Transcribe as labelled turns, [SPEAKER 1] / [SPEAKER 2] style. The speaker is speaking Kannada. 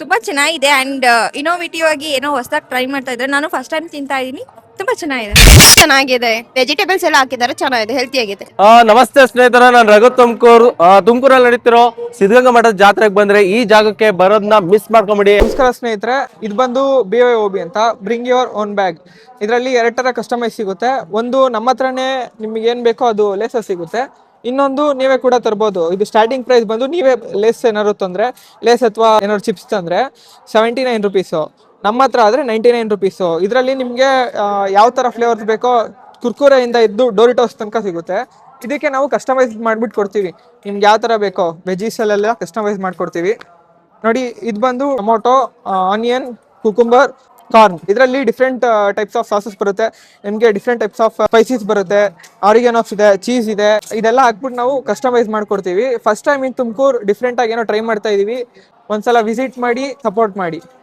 [SPEAKER 1] ತುಂಬಾ ಚೆನ್ನಾಗಿದೆ ಅಂಡ್ ಇನೋವೇಟಿವ್ ಆಗಿ ಏನೋ ಹೊಸದಾಗಿ ಟ್ರೈ ಮಾಡ್ತಾ ಇದ್ದಾರೆ. ನಾನು ಫಸ್ಟ್ ಟೈಮ್ ತಿಂತಾ ಇದ್ದೀನಿ. ತುಂಬಾ ಚೆನ್ನಾಗಿದೆ.
[SPEAKER 2] ಚೆನ್ನಾಗಿದೆ, ವೆಜಿಟೇಬಲ್ಸ್ ಎಲ್ಲ ಹಾಕಿದ್ದಾರೆ, ಚೆನ್ನಾಗಿದೆ, ಹೆಲ್ತಿ ಆಗಿದೆ.
[SPEAKER 3] ನಮಸ್ತೆ ಸ್ನೇಹಿತರ, ನಾನು ರಘು ತುಮಕೂರಲ್ಲಿ ನಡೀತಿರೋ ಸಿದ್ಧಗಂಗಾ ಮಠದ ಜಾತ್ರೆಗೆ ಬಂದ್ರೆ ಈ ಜಾಗಕ್ಕೆ ಬರೋದನ್ನ ಮಿಸ್ ಮಾಡ್ಕೊಂಬಿಡಿ.
[SPEAKER 4] ನಮಸ್ಕಾರ ಸ್ನೇಹಿತರೆ, ಇದು ಬಂದು BYOB ಅಂತ ಬ್ರಿಂಗ್ ಯುವರ್ ಓನ್ ಬ್ಯಾಗ್. ಇದರಲ್ಲಿ 2 ತರ ಕಸ್ಟಮೈಸ್ ಸಿಗುತ್ತೆ. ಒಂದು ನಮ್ಮ ಹತ್ರನೇ ನಿಮ್ಗೆ ಏನ್ ಬೇಕೋ ಅದು ಲೇಸಸ್ ಸಿಗುತ್ತೆ, ಇನ್ನೊಂದು ನೀವೇ ಕೂಡ ತರ್ಬೋದು. ಇದು ಸ್ಟಾರ್ಟಿಂಗ್ ಪ್ರೈಸ್ ಬಂದು ನೀವೇ ಲೇಸ್ ಏನಾದ್ರು ತಂದ್ರೆ, ಲೇಸ್ ಅಥವಾ ಏನಾದ್ರು ಚಿಪ್ಸ್ ತಂದ್ರೆ 79 ರುಪೀಸು. ನಮ್ಮ ಹತ್ರ ಆದ್ರೆ 99 ರುಪೀಸು. ಇದರಲ್ಲಿ ನಿಮ್ಗೆ ಯಾವ ತರ ಫ್ಲೇವರ್ಸ್ ಬೇಕೋ ಕುರ್ಕುರೆಯಿಂದ ಇದ್ದು ಡೋರಿಟೋಸ್ ತನಕ ಸಿಗುತ್ತೆ. ಇದಕ್ಕೆ ನಾವು ಕಸ್ಟಮೈಸ್ ಮಾಡ್ಬಿಟ್ಟು ಕೊಡ್ತೀವಿ. ನಿಮ್ಗೆ ಯಾವ ತರ ಬೇಕೋ ವೆಜೀಸ್ ಅಲ್ಲೆಲ್ಲ ಕಸ್ಟಮೈಸ್ ಮಾಡ್ಕೊಡ್ತೀವಿ. ನೋಡಿ, ಇದು ಬಂದು ಟೊಮೊಟೊ, ಆನಿಯನ್, ಕುಕುಂಬರ್, ಕಾರ್ನ್. ಇದರಲ್ಲಿ ಡಿಫ್ರೆಂಟ್ ಟೈಪ್ಸ್ ಆಫ್ ಸಾಸಸ್ ಬರುತ್ತೆ. ನಿಮಗೆ ಡಿಫ್ರೆಂಟ್ ಟೈಪ್ಸ್ ಆಫ್ ಸ್ಪೈಸಸ್ ಬರುತ್ತೆ, ಆರಿಗನೋಸ್ ಇದೆ, ಚೀಸ್ ಇದೆ. ಇದೆಲ್ಲ ಹಾಕ್ಬಿಟ್ಟು ನಾವು ಕಸ್ಟಮೈಸ್ ಮಾಡ್ಕೊಡ್ತೀವಿ. First time in Tumakuru different ಆಗಿ ಏನೋ ಟ್ರೈ ಮಾಡ್ತಾ ಇದೀವಿ. ಒಂದ್ಸಲ ವಿಸಿಟ್ ಮಾಡಿ, ಸಪೋರ್ಟ್ ಮಾಡಿ.